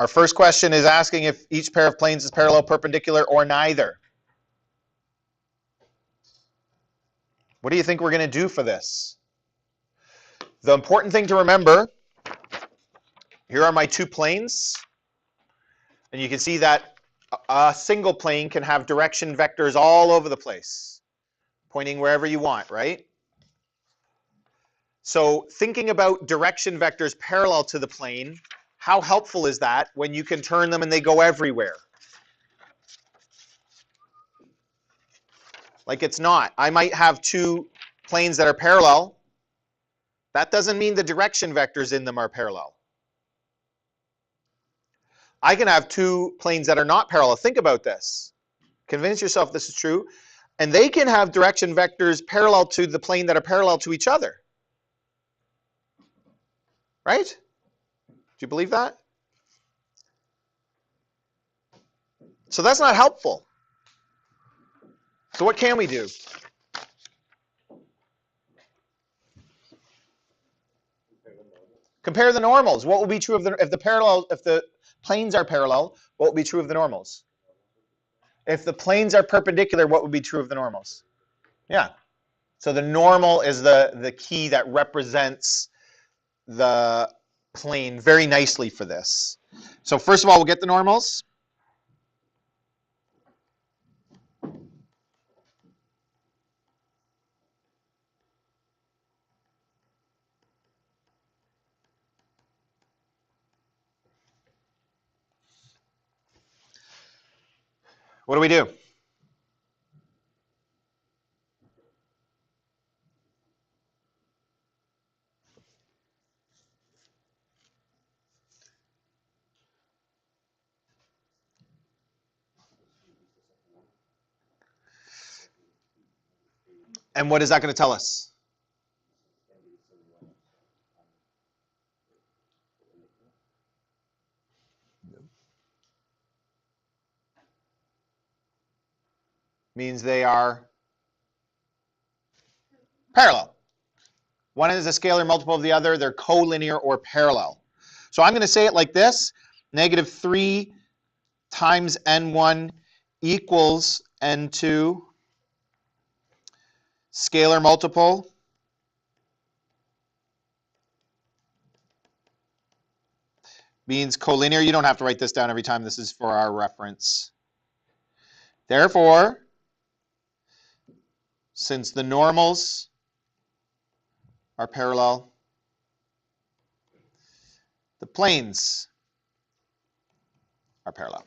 Our first question is asking if each pair of planes is parallel, perpendicular, or neither. What do you think we're going to do for this? The important thing to remember, here are my two planes. And you can see that a single plane can have direction vectors all over the place, pointing wherever you want, right? So thinking about direction vectors parallel to the plane, how helpful is that when you can turn them and they go everywhere? Like it's not. I might have two planes that are parallel. That doesn't mean the direction vectors in them are parallel. I can have two planes that are not parallel. Think about this. Convince yourself this is true. And they can have direction vectors parallel to the plane that are parallel to each other. Right? Do you believe that? So that's not helpful. So what can we do? Compare the normals. What will be true if the planes are parallel? What will be true of the normals? If the planes are perpendicular, what would be true of the normals? Yeah. So the normal is the key that represents the plane very nicely for this. So first of all, we'll get the normals. What do we do? And what is that going to tell us? Means they are parallel. One is a scalar multiple of the other. They're collinear or parallel. So I'm going to say it like this. -3 times n1 equals n2 scalar multiple means collinear. You don't have to write this down every time. This is for our reference. Therefore, since the normals are parallel, the planes are parallel.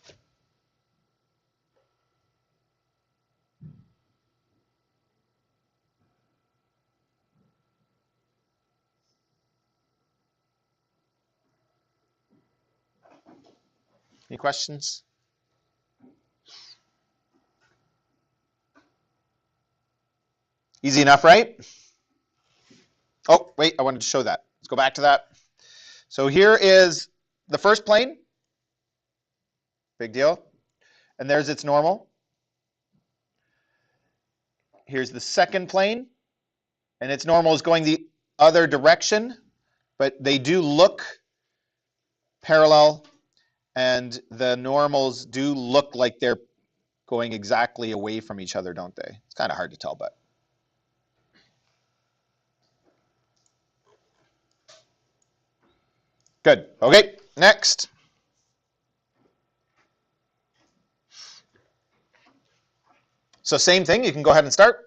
Any questions? Easy enough, right? Oh, wait, I wanted to show that. Let's go back to that. So here is the first plane. Big deal. And there's its normal. Here's the second plane. And its normal is going the other direction. But they do look parallel. And the normals do look like they're going exactly away from each other, don't they? It's kind of hard to tell, but. Good. Okay, next. So same thing, you can go ahead and start.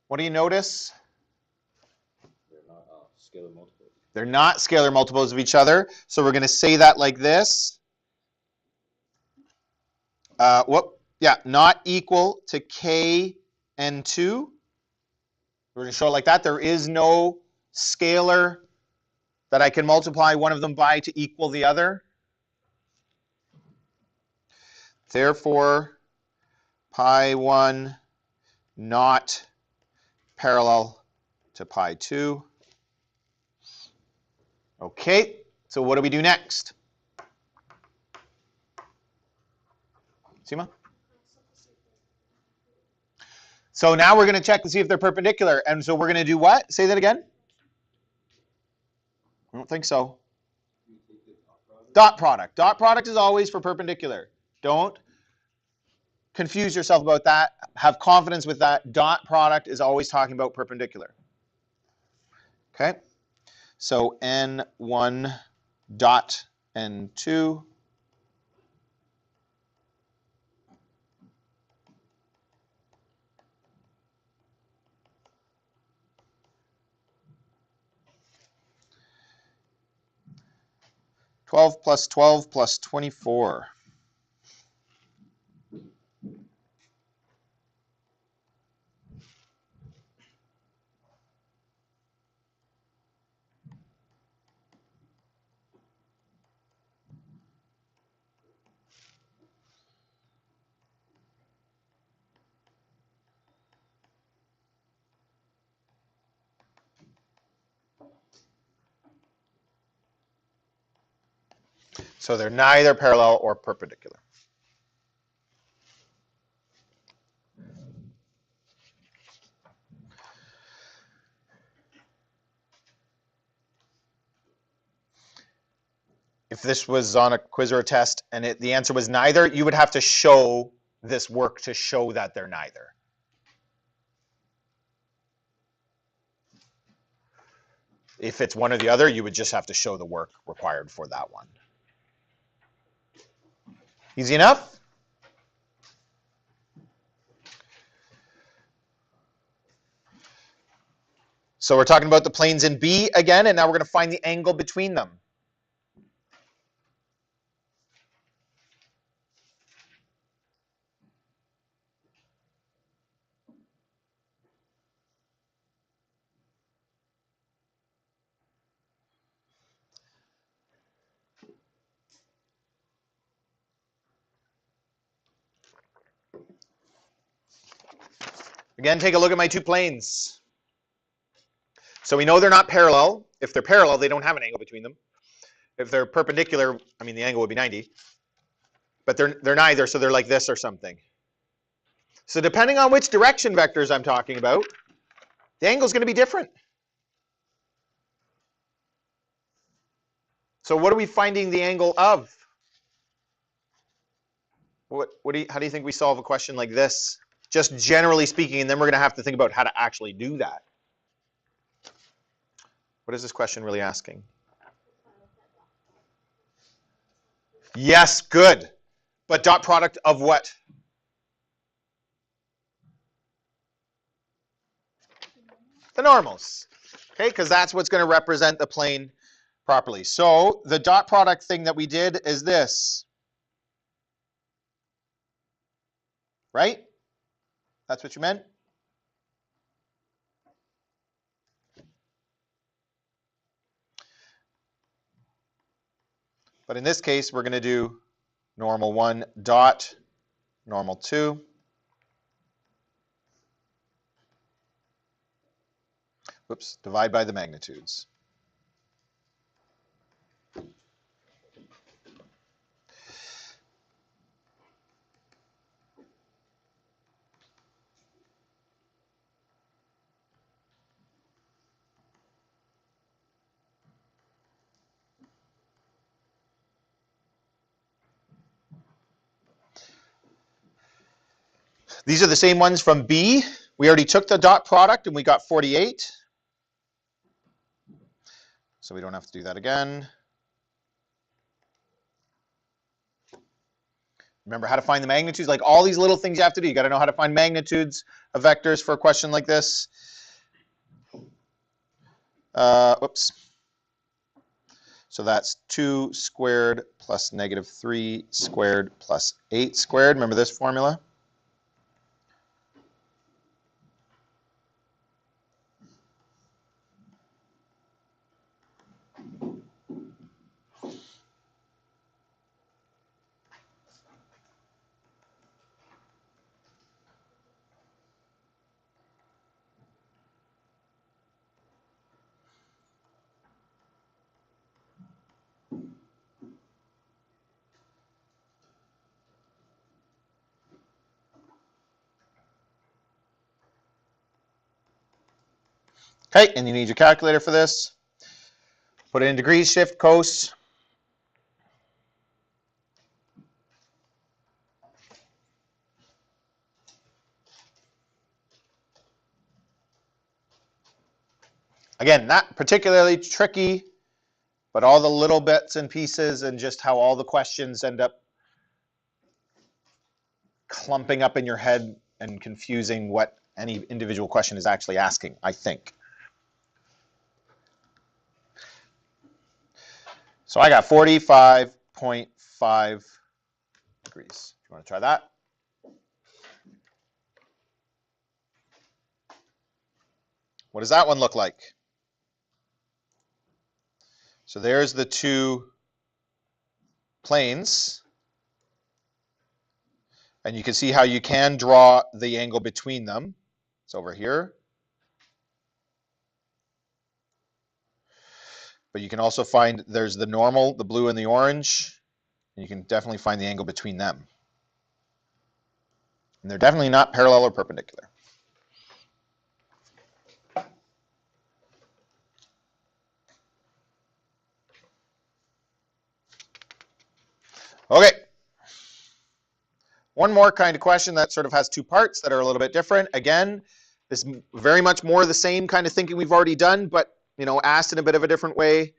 What do you notice? They're not scalar multiples. They're not scalar multiples of each other. So we're going to say that like this. Yeah, not equal to k and 2. We're going to show it like that. There is no scalar that I can multiply one of them by to equal the other. Therefore, pi 1 not parallel to pi 2. Okay, so what do we do next? Seema? So now we're going to check to see if they're perpendicular. And so we're going to do what? Say that again? I don't think so. Dot product. Dot product is always for perpendicular. Don't confuse yourself about that. Have confidence with that. Dot product is always talking about perpendicular. Okay? So N1 dot N2. +12 plus 24. So they're neither parallel or perpendicular. If this was on a quiz or a test and the answer was neither, you would have to show this work to show that they're neither. If it's one or the other, you would just have to show the work required for that one. Easy enough? So we're talking about the planes in B again, and now we're going to find the angle between them. Again, take a look at my two planes. So we know they're not parallel. If they're parallel, they don't have an angle between them. If they're perpendicular, I mean, the angle would be 90. But they're neither, so they're like this or something. So depending on which direction vectors I'm talking about, the angle is going to be different. So what are we finding the angle of? How do you think we solve a question like this? Just generally speaking, and then we're going to have to think about how to actually do that. What is this question really asking? Yes, good. But dot product of what? The normals. Okay, because that's what's going to represent the plane properly. So the dot product thing that we did is this. Right? That's what you meant? But in this case, we're going to do normal 1 dot normal 2. Whoops, divide by the magnitudes. These are the same ones from B. We already took the dot product and we got 48. So we don't have to do that again. Remember how to find the magnitudes, like all these little things you have to do. You got to know how to find magnitudes of vectors for a question like this. Whoops. So that's 2 squared plus -3 squared plus 8 squared. Remember this formula? Okay, and you need your calculator for this. Put it in degrees, shift, cos. Again, not particularly tricky, but all the little bits and pieces and just how all the questions end up clumping up in your head and confusing what any individual question is actually asking, I think. So I got 45.5 degrees. You want to try that? What does that one look like? So there's the two planes. And you can see how you can draw the angle between them. It's over here. But you can also find there's the normal, the blue and the orange. And you can definitely find the angle between them. And they're definitely not parallel or perpendicular. Okay. One more kind of question that sort of has two parts that are a little bit different. Again, this is very much more the same kind of thinking we've already done, but asked in a bit of a different way.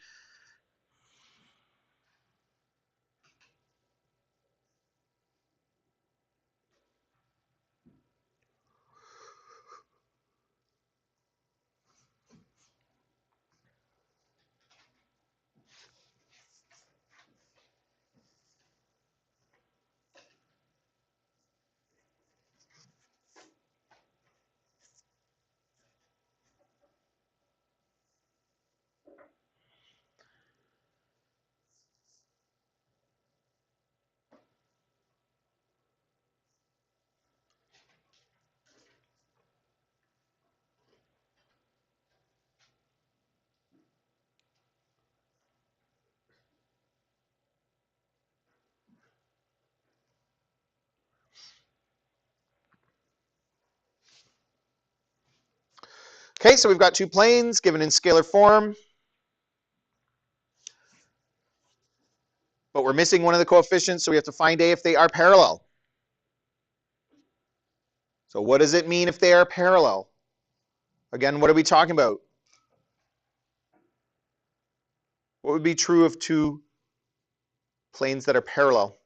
Okay, so we've got two planes given in scalar form. But we're missing one of the coefficients, so we have to find A if they are parallel. So what does it mean if they are parallel? Again, what are we talking about? What would be true of two planes that are parallel?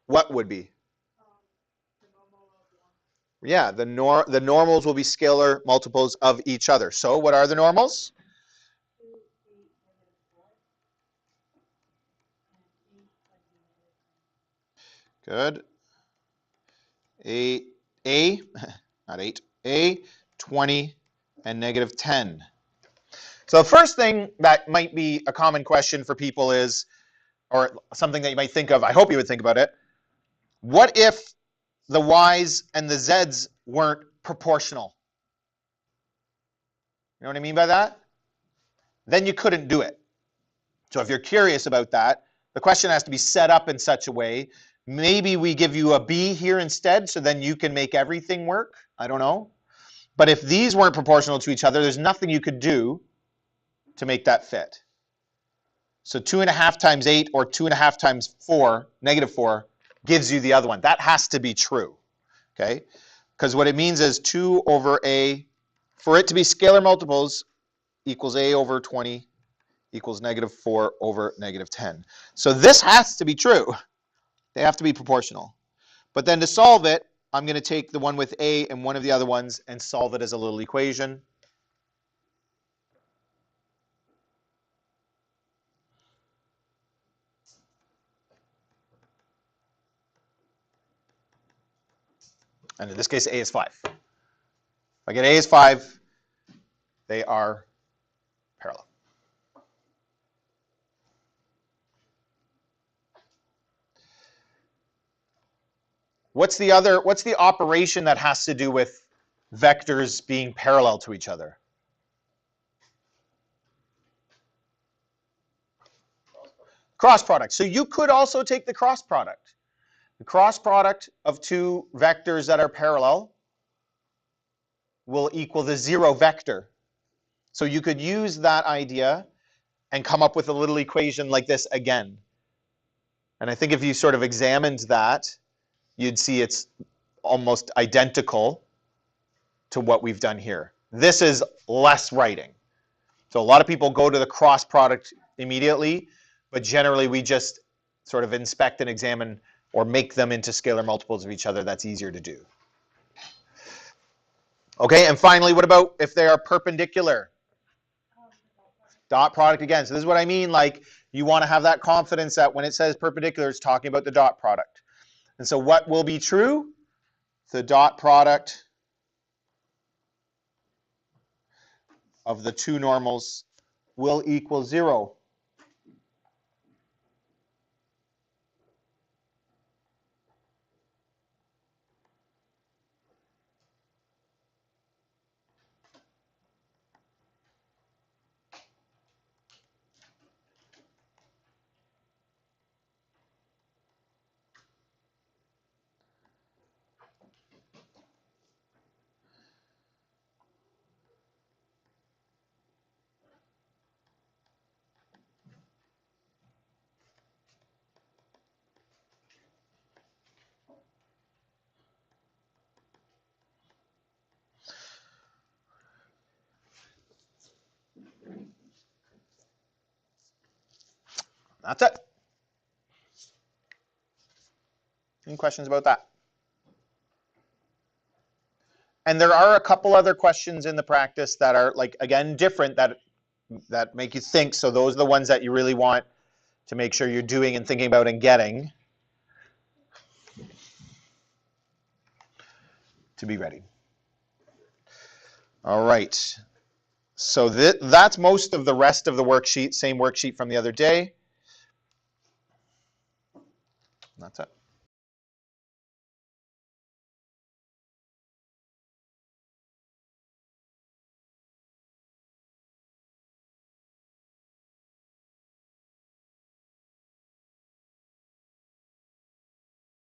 What would be? Yeah, the normals will be scalar multiples of each other. So what are the normals? Good. Not 8, A, 20, and negative 10. So the first thing that might be a common question for people is, or something that you might think of, I hope you would think about it, what if the y's and the z's weren't proportional? You know what I mean by that? Then you couldn't do it. So if you're curious about that, the question has to be set up in such a way. Maybe we give you a b here instead, so then you can make everything work. I don't know. But if these weren't proportional to each other, there's nothing you could do to make that fit. So 2.5 times 8 or 2.5 times 4, negative 4, gives you the other one. That has to be true, okay? Because what it means is 2 over A, for it to be scalar multiples, equals A over 20 equals negative 4 over negative 10. So this has to be true. They have to be proportional. But then to solve it, I'm going to take the one with A and one of the other ones and solve it as a little equation. And in this case, A is 5. If I get A is 5, they are parallel. What's the operation that has to do with vectors being parallel to each other? Cross product. So you could also take the cross product. The cross product of two vectors that are parallel will equal the 0 vector. So you could use that idea and come up with a little equation like this again. And I think if you sort of examined that, you'd see it's almost identical to what we've done here. This is less writing. So a lot of people go to the cross product immediately, but generally we just sort of inspect and examine or make them into scalar multiples of each other. That's easier to do. Okay, and finally, what about if they are perpendicular? Dot product again. So this is what I mean, like you want to have that confidence that when it says perpendicular, it's talking about the dot product. And so what will be true? The dot product of the two normals will equal 0. That's it. Any questions about that? And there are a couple other questions in the practice that are, like, again, different that make you think. So those are the ones that you really want to make sure you're doing and thinking about and getting to be ready. All right. So that's most of the rest of the worksheet, same worksheet from the other day. That's it.